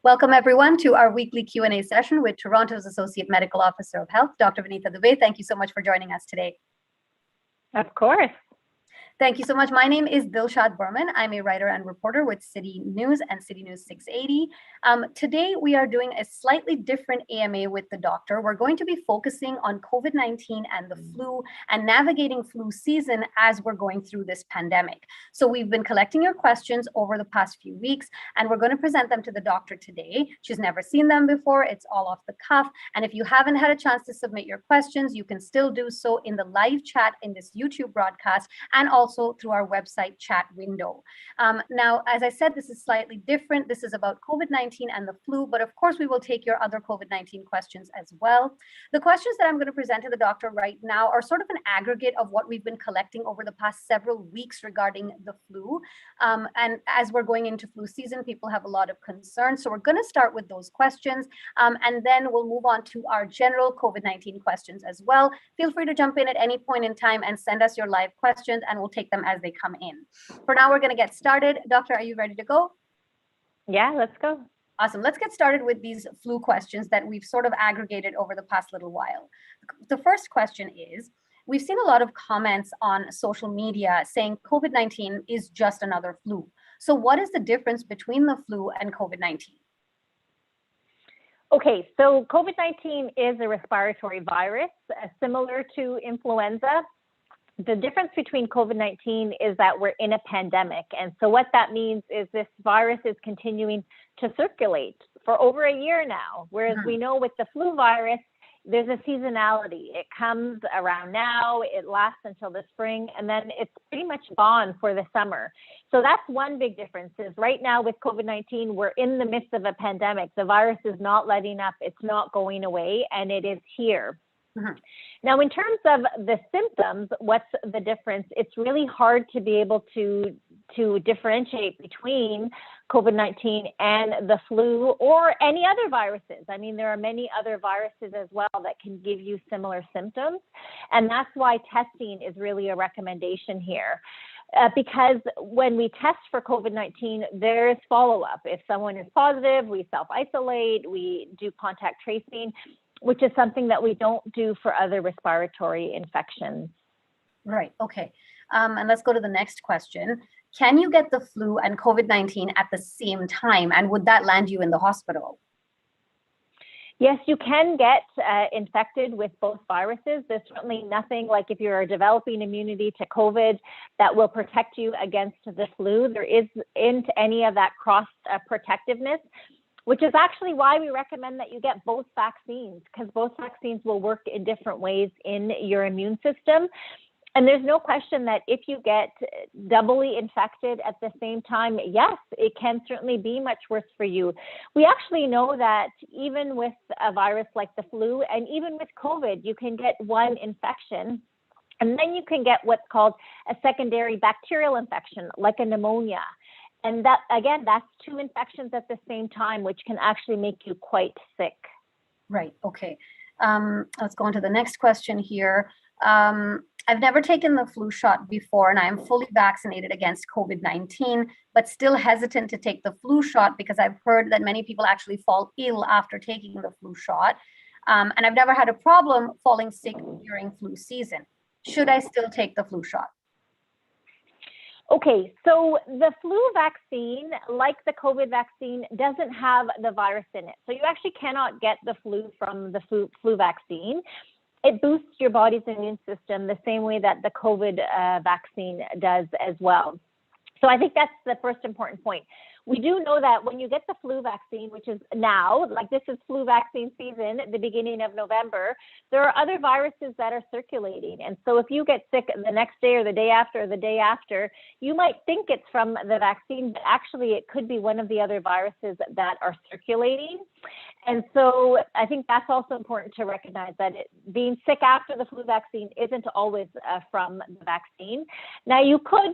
Welcome everyone to our weekly Q&A session with Toronto's Associate Medical Officer of Health, Dr. Vinita Dubey. Thank you so much for joining us today. Of course. Thank you so much. My name is Dilshad Burman. I'm a writer and reporter with City News and City News 680. Today, we are doing a slightly different AMA with the doctor. We're going to be focusing on COVID-19 and the flu and navigating flu season as we're going through this pandemic. So we've been collecting your questions over the past few weeks, and we're going to present them to the doctor today. She's never seen them before. It's all off the cuff. And if you haven't had a chance to submit your questions, you can still do so in the live chat in this YouTube broadcast and also through our website chat window. Now, as I said, this is slightly different. This is about COVID-19 and the flu, but of course we will take your other COVID-19 questions as well. The questions that I'm going to present to the doctor right now are sort of an aggregate of what we've been collecting over the past several weeks regarding the flu. And as we're going into flu season, people have a lot of concerns. So we're going to start with those questions, and then we'll move on to our general COVID-19 questions as well. Feel free to jump in at any point in time and send us your live questions, and we'll take them as they come in. For now, we're going to get started. Doctor, are you ready to go? Yeah, let's go. Awesome. Let's get started with these flu questions that we've sort of aggregated over the past little while. The first question is, we've seen a lot of comments on social media saying COVID-19 is just another flu. So what is the difference between the flu and COVID-19? Okay, so COVID-19 is a respiratory virus similar to influenza. The difference between COVID-19 is that we're in a pandemic. And so what that means is this virus is continuing to circulate for over a year now, whereas we know with the flu virus, there's a seasonality. It comes around now, it lasts until the spring, and then it's pretty much gone for the summer. So that's one big difference is right now with COVID-19, we're in the midst of a pandemic. The virus is not letting up, it's not going away, and it is here. Now, in terms of the symptoms, what's the difference? It's really hard to be able to differentiate between COVID-19 and the flu or any other viruses. I mean, there are many other viruses as well that can give you similar symptoms. And that's why testing is really a recommendation here. Because when we test for COVID-19, there's follow-up. If someone is positive, we self-isolate, we do contact tracing, which is something that we don't do for other respiratory infections. Right, okay. And let's go to the next question. Can you get the flu and COVID-19 at the same time? And would that land you in the hospital? Yes, you can get infected with both viruses. There's certainly nothing like if you're developing immunity to COVID that will protect you against the flu. There isn't any of that cross protectiveness, which is actually why we recommend that you get both vaccines, because both vaccines will work in different ways in your immune system. And there's no question that if you get doubly infected at the same time, yes, it can certainly be much worse for you. We actually know that even with a virus like the flu and even with COVID, you can get one infection and then you can get what's called a secondary bacterial infection, like a pneumonia. And that, again, that's two infections at the same time, which can actually make you quite sick. Right, okay. Let's go on to the next question here. I've never taken the flu shot before, and I am fully vaccinated against COVID-19, but still hesitant to take the flu shot because I've heard that many people actually fall ill after taking the flu shot. And I've never had a problem falling sick during flu season. Should I still take the flu shot? Okay, so the flu vaccine, like the COVID vaccine, doesn't have the virus in it. So you actually cannot get the flu from the flu vaccine. It boosts your body's immune system the same way that the COVID vaccine does as well. So I think that's the first important point. We do know that when you get the flu vaccine, which is now, like this is flu vaccine season at the beginning of November, there are other viruses that are circulating. And so if you get sick the next day or the day after or the day after, you might think it's from the vaccine, but actually it could be one of the other viruses that are circulating. And so I think that's also important to recognize that being sick after the flu vaccine isn't always from the vaccine. Now you could,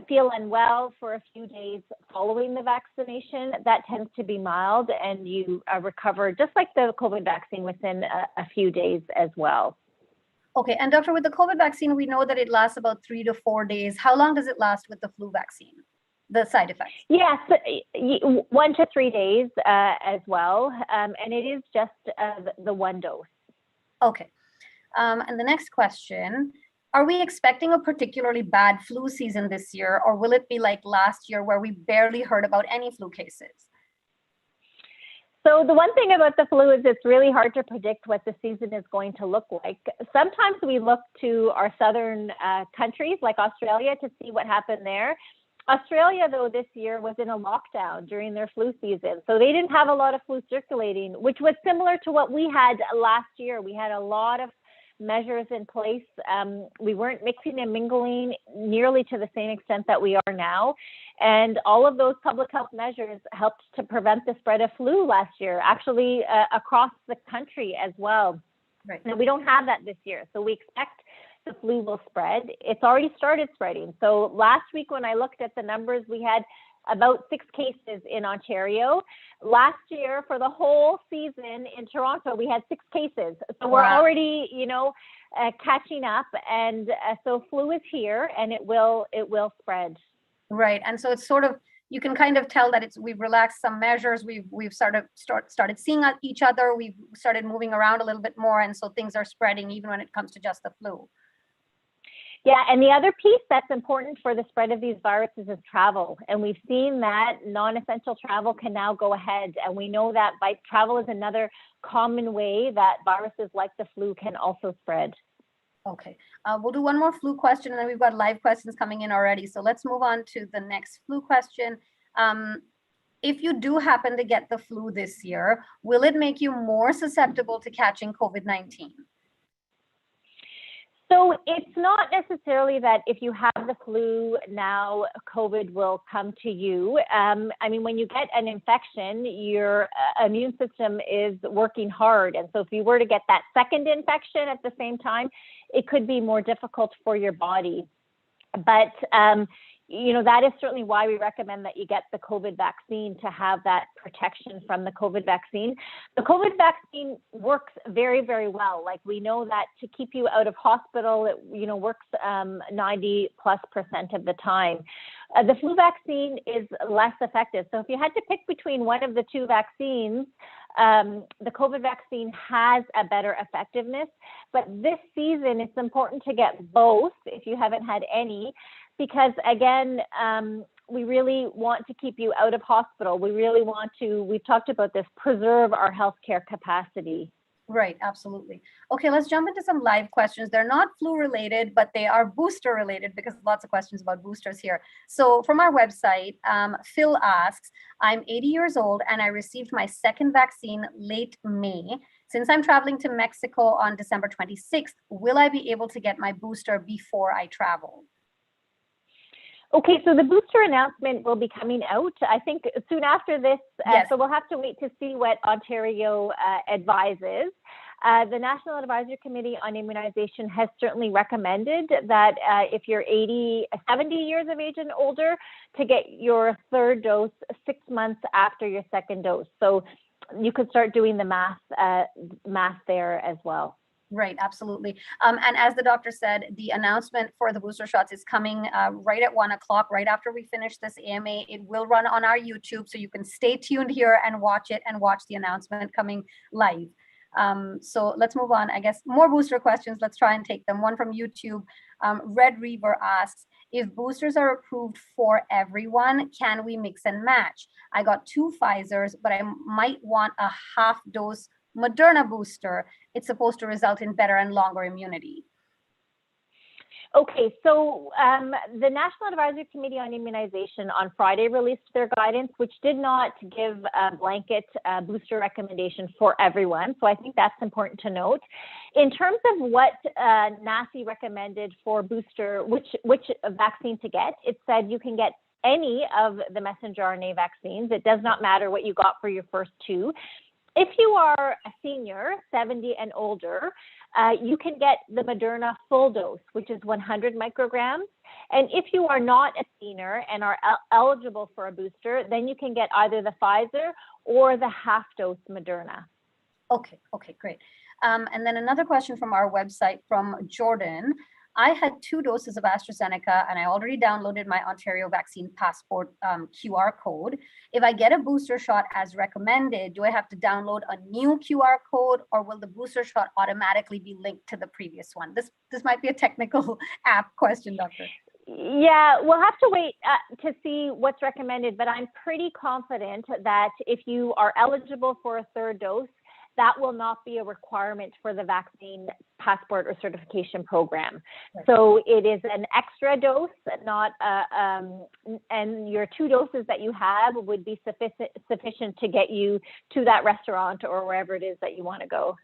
feel unwell for a few days following the vaccination. That tends to be mild and you recover just like the COVID vaccine within a few days as well. Okay, and doctor, with the COVID vaccine, we know that it lasts about 3 to 4 days. How long does it last with the flu vaccine? the side effects? Yes, 1 to 3 days as well. And it is just the one dose. Okay. And the next question, are we expecting a particularly bad flu season this year, or will it be like last year where we barely heard about any flu cases? So the one thing about the flu is it's really hard to predict what the season is going to look like. Sometimes we look to our southern countries like Australia to see what happened there. Australia, though, this year was in a lockdown during their flu season. So they didn't have a lot of flu circulating, which was similar to what we had last year. We had a lot of measures in place. We weren't mixing and mingling nearly to the same extent that we are now. And all of those public health measures helped to prevent the spread of flu last year, actually across the country as well. Right. Now, we don't have that this year. So we expect the flu will spread. It's already started spreading. So last week when I looked at the numbers, we had about 6 cases in Ontario. Last year, for the whole season in Toronto, we had 6 cases. So we're already, catching up. And so flu is here, and it will spread. Right. And so it's sort of, you can kind of tell that we've relaxed some measures. We've started seeing each other. We've started moving around a little bit more. And so things are spreading even when it comes to just the flu. Yeah, and the other piece that's important for the spread of these viruses is travel. And we've seen that non-essential travel can now go ahead. And we know that travel is another common way that viruses like the flu can also spread. Okay, we'll do one more flu question, and then we've got live questions coming in already. So let's move on to the next flu question. If you do happen to get the flu this year, will it make you more susceptible to catching COVID-19? So it's not necessarily that if you have the flu now, COVID will come to you. I mean, when you get an infection, your immune system is working hard. And so if you were to get that second infection at the same time, it could be more difficult for your body. But that is certainly why we recommend that you get the COVID vaccine to have that protection from the COVID vaccine. The COVID vaccine works very, very well. Like, we know that to keep you out of hospital, it works 90+% of the time. The flu vaccine is less effective. So if you had to pick between one of the two vaccines, the COVID vaccine has a better effectiveness. But this season, it's important to get both if you haven't had any, because again, we really want to keep you out of hospital. We really want to, we've talked about this, preserve our healthcare capacity. Right, absolutely. Okay, let's jump into some live questions. They're not flu related, but they are booster related, because lots of questions about boosters here. So from our website, Phil asks, I'm 80 years old and I received my second vaccine late May. Since I'm traveling to Mexico on December 26th, will I be able to get my booster before I travel? Okay, so the booster announcement will be coming out, I think, soon after this. Yes. So we'll have to wait to see what Ontario advises. The National Advisory Committee on Immunization has certainly recommended that if you're 70 years of age and older, to get your third dose 6 months after your second dose. So you could start doing the math there as well. Right, absolutely. And as the doctor said, the announcement for the booster shots is coming right at 1 o'clock, right after we finish this AMA. It will run on our YouTube, so you can stay tuned here and watch it and watch the announcement coming live. So let's move on. I guess more booster questions. Let's try and take them. One from YouTube. Red Reaver asks, if boosters are approved for everyone, can we mix and match? I got 2 Pfizers, but I might want a half dose Moderna booster. It's supposed to result in better and longer immunity. Okay, so the National Advisory Committee on Immunization on Friday released their guidance, which did not give a blanket booster recommendation for everyone. So I think that's important to note. In terms of what NACI recommended for booster, which vaccine to get, it said you can get any of the messenger RNA vaccines. It does not matter what you got for your first 2. If you are a senior, 70 and older, you can get the Moderna full dose, which is 100 micrograms. And if you are not a senior and are eligible for a booster, then you can get either the Pfizer or the half dose Moderna. Okay, great. And then another question from our website from Jordan. I had 2 doses of AstraZeneca and I already downloaded my Ontario Vaccine Passport QR code. If I get a booster shot as recommended, do I have to download a new QR code, or will the booster shot automatically be linked to the previous one? This might be a technical app question, Doctor. Yeah, we'll have to wait to see what's recommended, but I'm pretty confident that if you are eligible for a third dose, that will not be a requirement for the vaccine passport or certification program. Right. So it is an extra dose, not and your 2 doses that you have would be sufficient to get you to that restaurant or wherever it is that you want to go.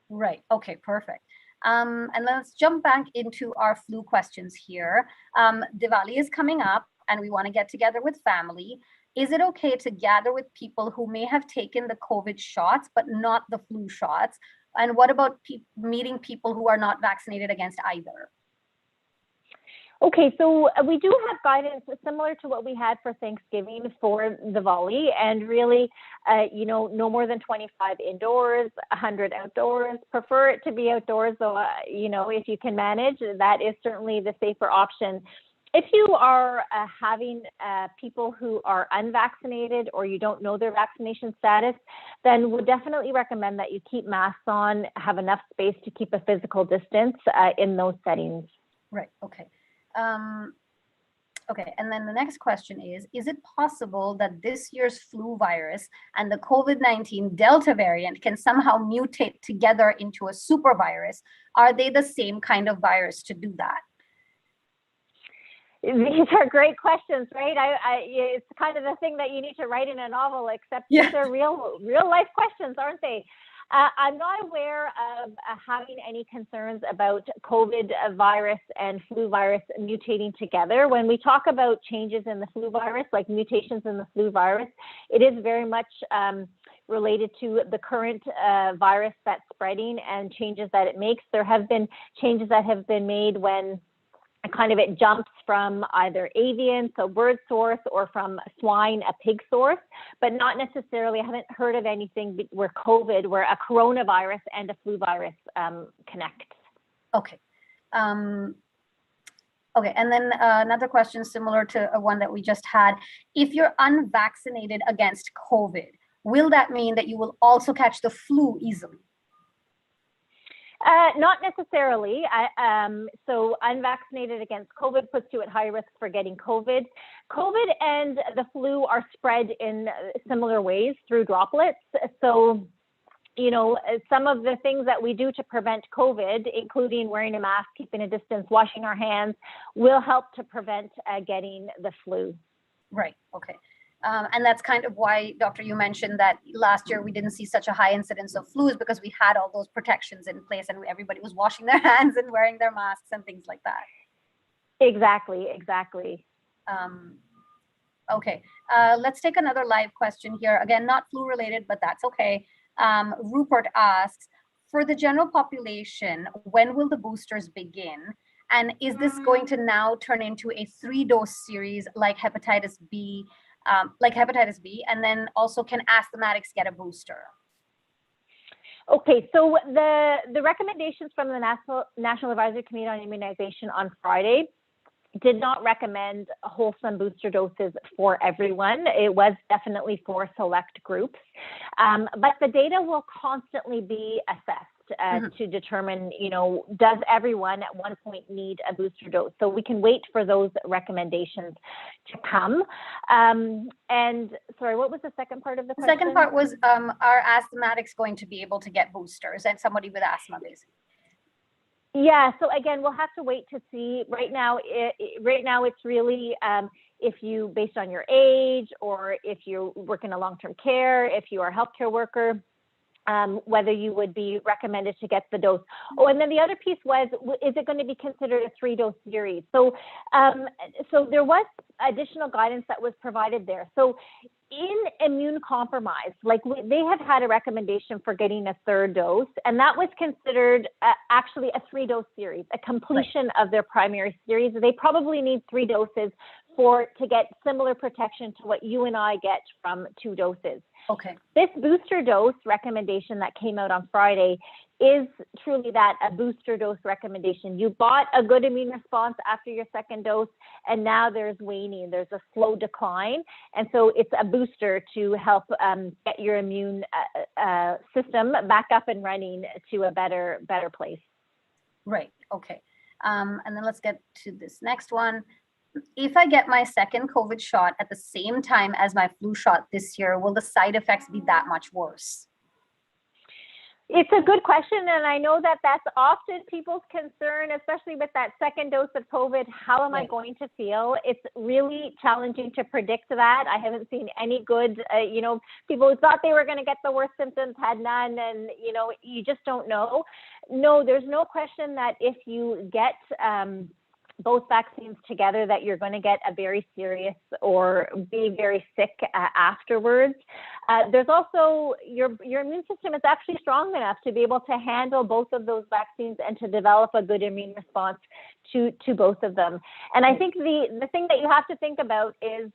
Right. Okay, perfect. And let's jump back into our flu questions here. Diwali is coming up and we want to get together with family. Is it okay to gather with people who may have taken the COVID shots, but not the flu shots? And what about meeting people who are not vaccinated against either? Okay, so we do have guidance similar to what we had for Thanksgiving for Diwali, and really, no more than 25 indoors, 100 outdoors. Prefer it to be outdoors, though, if you can manage, that is certainly the safer option. If you are having people who are unvaccinated or you don't know their vaccination status, then we'll definitely recommend that you keep masks on, have enough space to keep a physical distance in those settings. Right, okay. Okay, and then the next question is it possible that this year's flu virus and the COVID-19 Delta variant can somehow mutate together into a super virus? Are they the same kind of virus to do that? These are great questions, right? It's kind of the thing that you need to write in a novel, except these are real life questions, aren't they? I'm not aware of having any concerns about COVID virus and flu virus mutating together. When we talk about changes in the flu virus, like mutations in the flu virus, it is very much related to the current virus that's spreading and changes that it makes. There have been changes that have been made when it jumps from either avian, so bird source, or from swine, a pig source, but not necessarily, I haven't heard of anything where a coronavirus and a flu virus connect. Okay. Okay, and then another question similar to one that we just had. If you're unvaccinated against COVID, will that mean that you will also catch the flu easily? Not necessarily. So unvaccinated against COVID puts you at high risk for getting COVID. COVID and the flu are spread in similar ways through droplets. So, some of the things that we do to prevent COVID, including wearing a mask, keeping a distance, washing our hands, will help to prevent getting the flu. Right. Okay. And that's kind of why, Doctor, you mentioned that last year we didn't see such a high incidence of flus, because we had all those protections in place and everybody was washing their hands and wearing their masks and things like that. Exactly. Okay, let's take another live question here. Again, not flu related, but that's okay. Rupert asks, for the general population, when will the boosters begin? And is this going to now turn into a 3-dose series like hepatitis B? And then also, can asthmatics get a booster? Okay, so the recommendations from the National Advisory Committee on Immunization on Friday did not recommend wholesome booster doses for everyone. It was definitely for select groups, but the data will constantly be assessed to determine, does everyone at one point need a booster dose? So we can wait for those recommendations to come. And sorry, what was the second part of the question? The second part was, are asthmatics going to be able to get boosters, and somebody with asthma, basically? Yeah, so again, we'll have to wait to see. Right now, it's really if you, based on your age, or if you work in a long-term care, if you are a healthcare worker, whether you would be recommended to get the dose. Oh, and then the other piece was, is it going to be considered a 3-dose series? So, so there was additional guidance that was provided there. So in immune compromise, they have had a recommendation for getting a 3rd dose, and that was considered actually a 3-dose series, a completion of their primary series. They probably need 3 doses to get similar protection to what you and I get from 2 doses. Okay. This booster dose recommendation that came out on Friday is truly that, a booster dose recommendation. You got a good immune response after your 2nd dose, and now there's waning, there's a slow decline. And so it's a booster to help get your immune system back up and running to a better place. Right, okay. And then let's get to this next one. If I get my 2nd COVID shot at the same time as my flu shot this year, will the side effects be that much worse? It's a good question, and I know that that's often people's concern, especially with that 2nd dose of COVID. How am I going to feel? It's really challenging to predict that. I haven't seen any good, people who thought they were going to get the worst symptoms had none, and, you just don't know. No, there's no question that if you get both vaccines together, that you're going to get a very serious or be very sick afterwards. There's also your immune system is actually strong enough to be able to handle both of those vaccines and to develop a good immune response to both of them. And I think the thing that you have to think about is,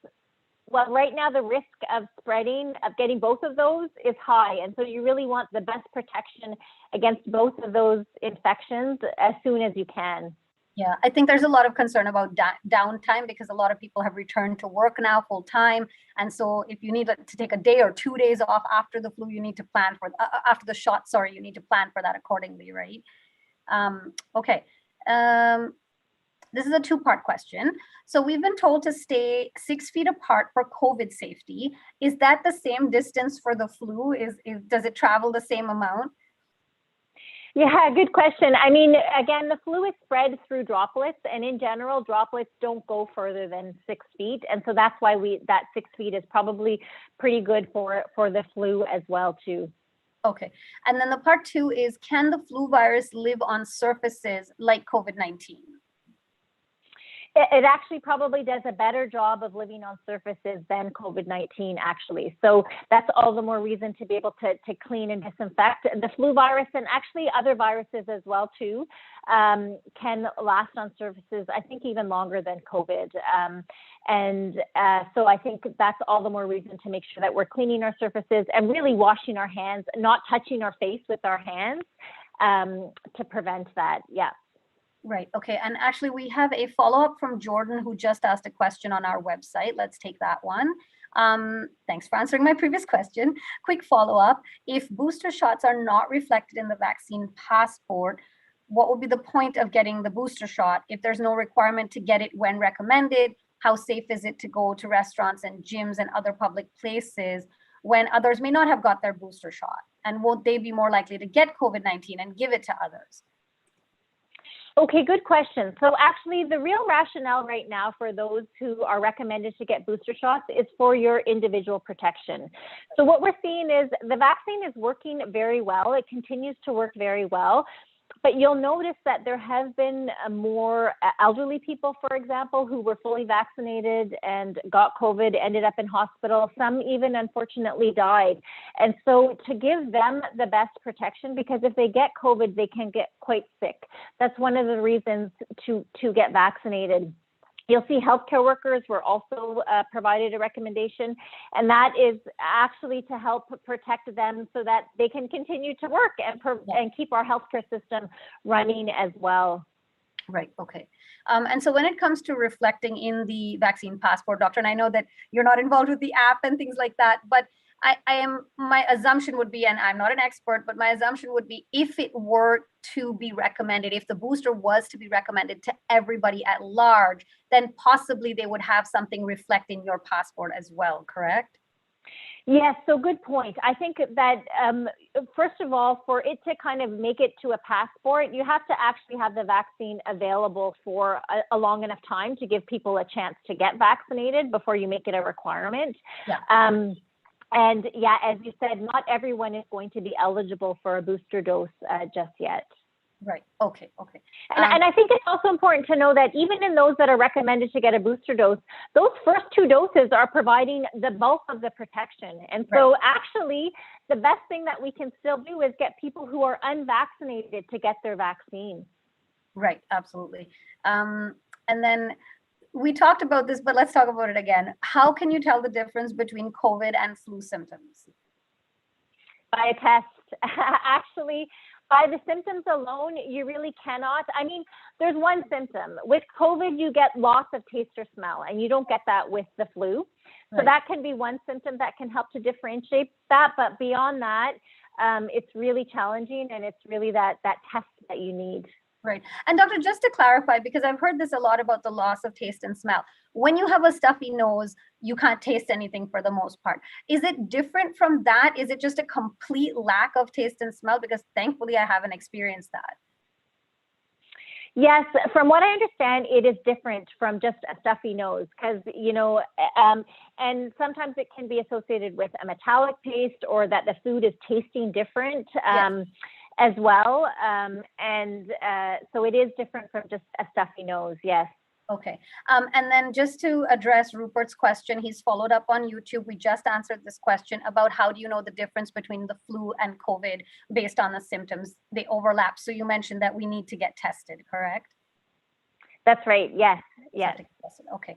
well, right now the risk of getting both of those is high. And so you really want the best protection against both of those infections as soon as you can. Yeah, I think there's a lot of concern about downtime, because a lot of people have returned to work now full time. And so if you need to take a day or 2 days off after the flu, you need to plan for after the shot, you need to plan for that accordingly, right? Okay. This is a 2-part question. So we've been told to stay 6 feet apart for COVID safety. Is that the same distance for the flu? Does it travel the same amount? Yeah, good question. I mean, again, the flu is spread through droplets, and in general, droplets don't go further than 6 feet. And so that's why that 6 feet is probably pretty good for the flu as well, too. Okay. And then the part 2 is, can the flu virus live on surfaces like COVID-19? It actually probably does a better job of living on surfaces than COVID-19, actually. So that's all the more reason to be able to clean and disinfect. The flu virus, and actually other viruses as well, too, can last on surfaces, I think, even longer than COVID. So I think that's all the more reason to make sure that we're cleaning our surfaces and really washing our hands, not touching our face with our hands to prevent that. Yeah. Right. Okay. And actually, we have a follow-up from Jordan, who just asked a question on our website. Let's take that one. Thanks for answering my previous question. Quick follow-up. If booster shots are not reflected in the vaccine passport, what would be the point of getting the booster shot if there's no requirement to get it when recommended? How safe is it to go to restaurants and gyms and other public places when others may not have got their booster shot? And would they be more likely to get COVID-19 and give it to others? Okay, good question. So actually, the real rationale right now for those who are recommended to get booster shots is for your individual protection. So what we're seeing is the vaccine is working very well. It continues to work very well. But you'll notice that there have been more elderly people, for example, who were fully vaccinated and got COVID, ended up in hospital. Some even, unfortunately, died. And so to give them the best protection, because if they get COVID, they can get quite sick. That's one of the reasons to get vaccinated. You'll see healthcare workers were also provided a recommendation, and that is actually to help protect them so that they can continue to work and keep our healthcare system running as well. Right. Okay. And so when it comes to reflecting in the vaccine passport, doctor, and I know that you're not involved with the app and things like that, but my assumption would be, and I'm not an expert, but my assumption would be, if it were to be recommended, if the booster was to be recommended to everybody at large, then possibly they would have something reflecting your passport as well, correct? Yes, so good point. I think that, first of all, for it to kind of make it to a passport, you have to actually have the vaccine available for a long enough time to give people a chance to get vaccinated before you make it a requirement. Yeah. And yeah, as you said, not everyone is going to be eligible for a booster dose just yet. Right. Okay. Okay. And I think it's also important to know that even in those that are recommended to get a booster dose, those first 2 doses are providing the bulk of the protection. And so actually, the best thing that we can still do is get people who are unvaccinated to get their vaccine. Right. Absolutely. And then we talked about this, but let's talk about it again. How can you tell the difference between COVID and flu symptoms? By a test. Actually, by the symptoms alone, you really cannot. I mean, there's one symptom. With COVID, you get loss of taste or smell, and you don't get that with the flu. So that can be one symptom that can help to differentiate that. But beyond that, it's really challenging, and it's really that test that you need. Right. And doctor, just to clarify, because I've heard this a lot about the loss of taste and smell. When you have a stuffy nose, you can't taste anything for the most part. Is it different from that? Is it just a complete lack of taste and smell? Because thankfully, I haven't experienced that. Yes, from what I understand, it is different from just a stuffy nose because, and sometimes it can be associated with a metallic taste or that the food is tasting different. Yes. As well. So it is different from just a stuffy nose. Yes. Okay. And then just to address Rupert's question, he's followed up on YouTube. We just answered this question about how do you know the difference between the flu and COVID based on the symptoms? They overlap. So you mentioned that we need to get tested, correct? That's right. Yes. Yes. Okay.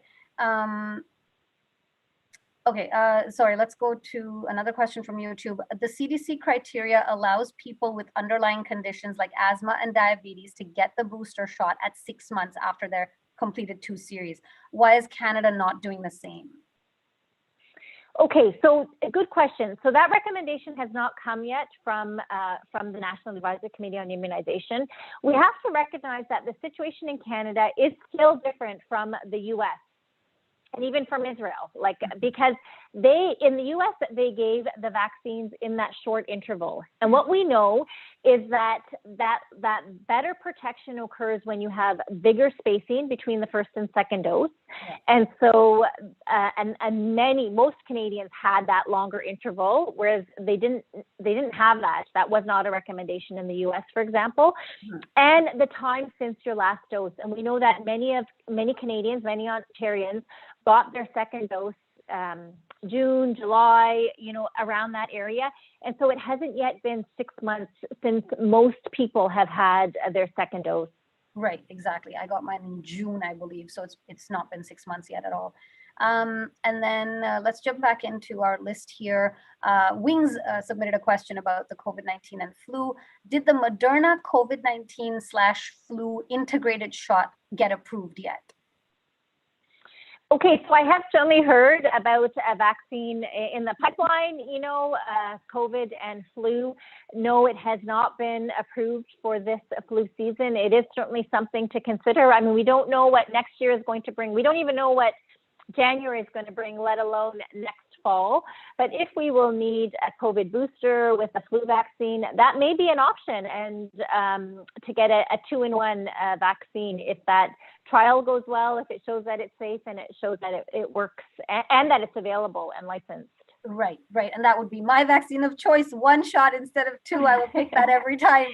Sorry, let's go to another question from YouTube. The CDC criteria allows people with underlying conditions like asthma and diabetes to get the booster shot at 6 months after their completed 2 series. Why is Canada not doing the same? Okay, so a good question. So that recommendation has not come yet from the National Advisory Committee on Immunization. We have to recognize that the situation in Canada is still different from the US. And even from Israel, because in the US, they gave the vaccines in that short interval. And what we know is that better protection occurs when you have bigger spacing between the first and second dose. Yeah. And so, most Canadians had that longer interval, whereas they didn't have that. That was not a recommendation in the US, for example. Mm-hmm. And the time since your last dose. And we know that many Canadians, many Ontarians got their second dose June, July, around that area. And so it hasn't yet been 6 months since most people have had their second dose. Right, exactly. I got mine in June, I believe. So it's not been 6 months yet at all. And then let's jump back into our list here. Wings submitted a question about the COVID-19 and flu. Did the Moderna COVID-19/flu integrated shot get approved yet? Okay, so I have certainly heard about a vaccine in the pipeline, COVID and flu. No, it has not been approved for this flu season. It is certainly something to consider. I mean, we don't know what next year is going to bring. We don't even know what January is going to bring, let alone next fall. But if we will need a COVID booster with a flu vaccine, that may be an option, and to get a 2-in-1 vaccine if that trial goes well, if it shows that it's safe and it shows that it works and that it's available and licensed. Right. And that would be my vaccine of choice, 1 shot instead of 2. I will pick that every time.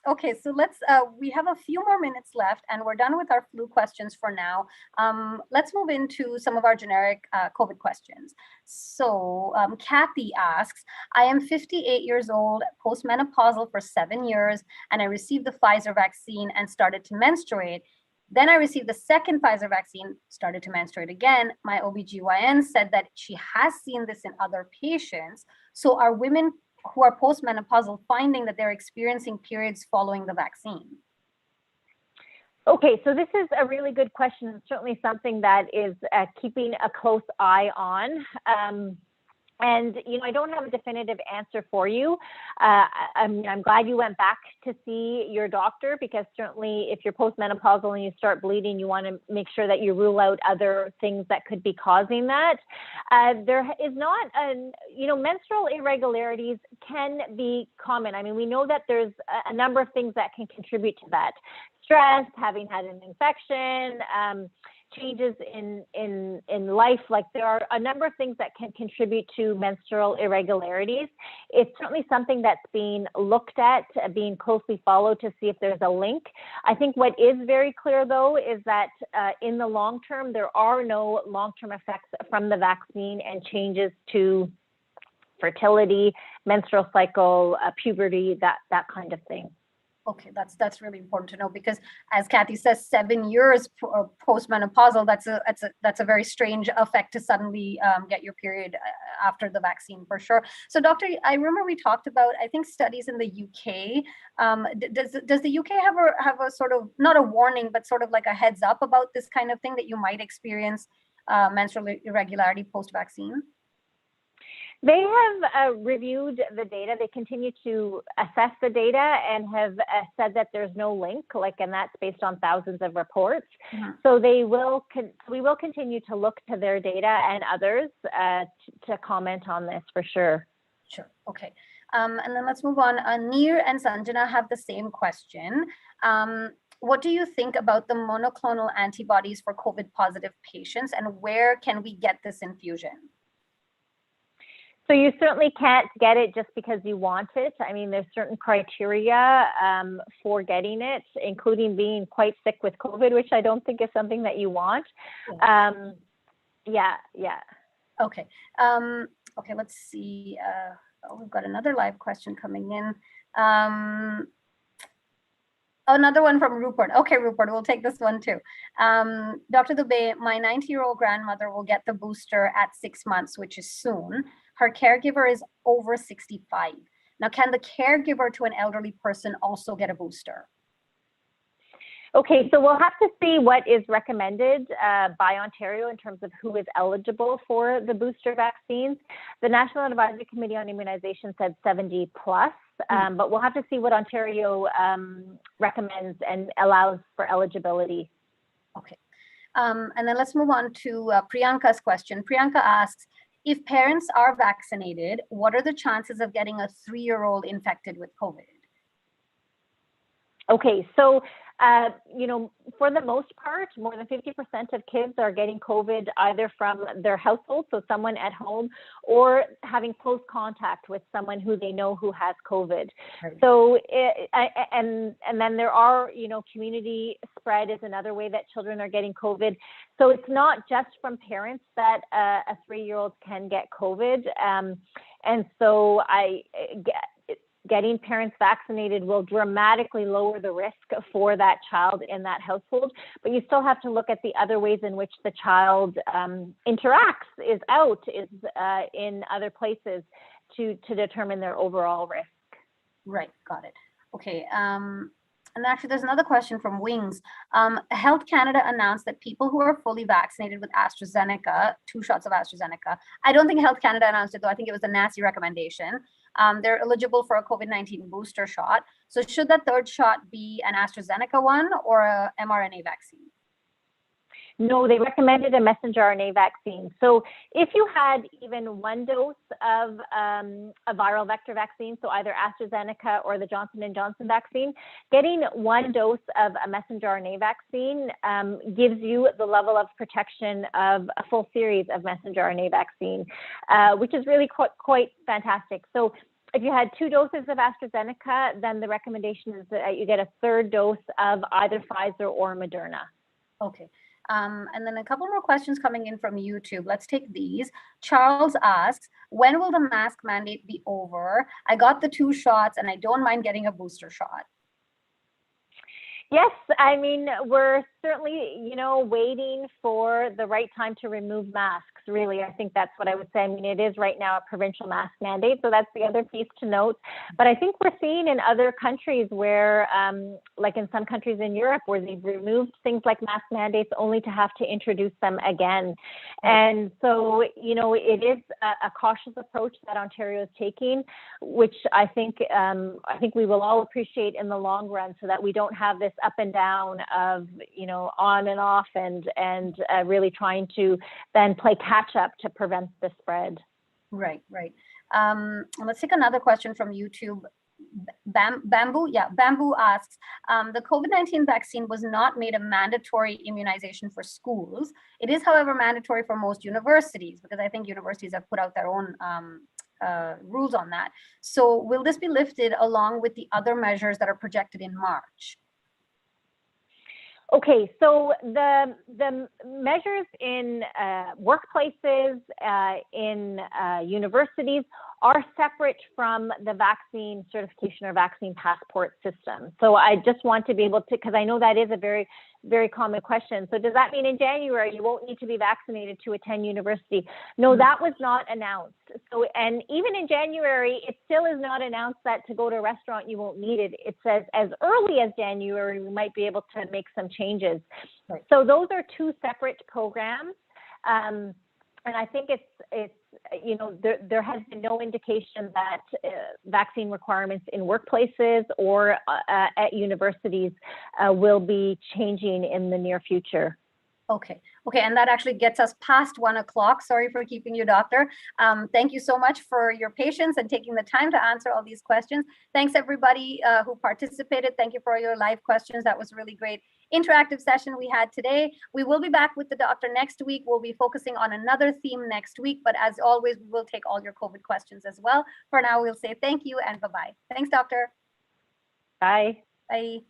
Okay, so we have a few more minutes left and we're done with our flu questions for now. Let's move into some of our generic COVID questions. So Kathy asks, I am 58 years old, postmenopausal for 7 years, and I received the Pfizer vaccine and started to menstruate. Then I received the second Pfizer vaccine, started to menstruate again. My OBGYN said that she has seen this in other patients. So are women who are postmenopausal finding that they're experiencing periods following the vaccine? Okay, so this is a really good question, and certainly something that is keeping a close eye on. And, I don't have a definitive answer for you. I'm glad you went back to see your doctor, because certainly if you're postmenopausal and you start bleeding, you want to make sure that you rule out other things that could be causing that. There is not, menstrual irregularities can be common. I mean, we know that there's a number of things that can contribute to that. Stress, having had an infection, changes in life. Like, there are a number of things that can contribute to menstrual irregularities. It's certainly something that's being looked at, being closely followed to see if there's a link. I think what is very clear, though, is that in the long term, there are no long-term effects from the vaccine and changes to fertility, menstrual cycle, puberty, that kind of thing. Okay, that's really important to know, because as Kathy says, 7 years postmenopausal, that's a very strange effect to suddenly get your period after the vaccine, for sure. So doctor, I remember we talked about, I think, studies in the UK. Does the UK have a sort of, not a warning, but sort of like a heads up about this kind of thing, that you might experience menstrual irregularity post-vaccine? They have reviewed the data. They continue to assess the data and have said that there's no link, and that's based on thousands of reports. Mm-hmm. So we will continue to look to their data and others to comment on this for sure. Sure. Okay. And then let's move on. Neer and Sanjana have the same question. What do you think about the monoclonal antibodies for COVID positive patients, and where can we get this infusion? So you certainly can't get it just because you want it. I mean, there's certain criteria for getting it, including being quite sick with COVID, which I don't think is something that you want. Yeah. Okay. Okay, let's see. We've got another live question coming in. Another one from Rupert. Okay, Rupert, we'll take this one too. Dr. Dubey, my 90-year-old grandmother will get the booster at 6 months, which is soon. Her caregiver is over 65. Now, can the caregiver to an elderly person also get a booster? Okay, so we'll have to see what is recommended by Ontario in terms of who is eligible for the booster vaccines. The National Advisory Committee on Immunization said 70 plus, but we'll have to see what Ontario recommends and allows for eligibility. Okay, and then let's move on to Priyanka's question. Priyanka asks, if parents are vaccinated, what are the chances of getting a 3-year-old infected with COVID? Okay, so, for the most part, more than 50% of kids are getting COVID either from their household, so someone at home, or having close contact with someone who they know who has COVID. Right. So, and then there are, community spread is another way that children are getting COVID. So it's not just from parents that a 3-year-old can get COVID. And so getting parents vaccinated will dramatically lower the risk for that child in that household, but you still have to look at the other ways in which the child interacts, is in other places to determine their overall risk. Right, got it. Okay, and actually there's another question from Wings. Health Canada announced that people who are fully vaccinated with AstraZeneca, 2 shots of AstraZeneca, I don't think Health Canada announced it though, I think it was a NACI recommendation. They're eligible for a COVID-19 booster shot. So should that 3rd shot be an AstraZeneca one or a mRNA vaccine? No, they recommended a messenger RNA vaccine. So if you had even 1 dose of a viral vector vaccine, so either AstraZeneca or the Johnson & Johnson vaccine, getting 1 dose of a messenger RNA vaccine gives you the level of protection of a full series of messenger RNA vaccine, which is really quite fantastic. So if you had 2 doses of AstraZeneca, then the recommendation is that you get a 3rd dose of either Pfizer or Moderna. Okay. And then a couple more questions coming in from YouTube. Let's take these. Charles asks, when will the mask mandate be over? I got the 2 shots and I don't mind getting a booster shot. Yes, I mean, we're certainly, waiting for the right time to remove masks, really. I think that's what I would say. I mean, it is right now a provincial mask mandate, so that's the other piece to note. But I think we're seeing in other countries where, like in some countries in Europe, where they've removed things like mask mandates only to have to introduce them again. And so, it is a cautious approach that Ontario is taking, which I think we will all appreciate in the long run, so that we don't have this up and down of, on and off and really trying to then play catch up to prevent the spread. Right. Let's take another question from YouTube. Bamboo asks, the COVID-19 vaccine was not made a mandatory immunization for schools. It is, however, mandatory for most universities, because I think universities have put out their own rules on that. So will this be lifted along with the other measures that are projected in March? Okay, so the measures in workplaces, in universities, are separate from the vaccine certification or vaccine passport system. So I just want to be able to, because I know that is a very, very common question. So does that mean in January you won't need to be vaccinated to attend university? No, that was not announced. So, and even in January, it still is not announced that to go to a restaurant you won't need it. It says as early as January we might be able to make some changes. Right. So those are two separate programs. And I think it's you know, there has been no indication that vaccine requirements in workplaces or at universities will be changing in the near future. Okay, and that actually gets us past 1 o'clock. Sorry for keeping you, Doctor. Thank you so much for your patience and taking the time to answer all these questions. Thanks everybody who participated. Thank you for your live questions. That was a really great interactive session we had today. We will be back with the doctor next week. We'll be focusing on another theme next week, but as always, we will take all your COVID questions as well. For now, we'll say thank you and bye-bye. Thanks, doctor. Bye. Bye.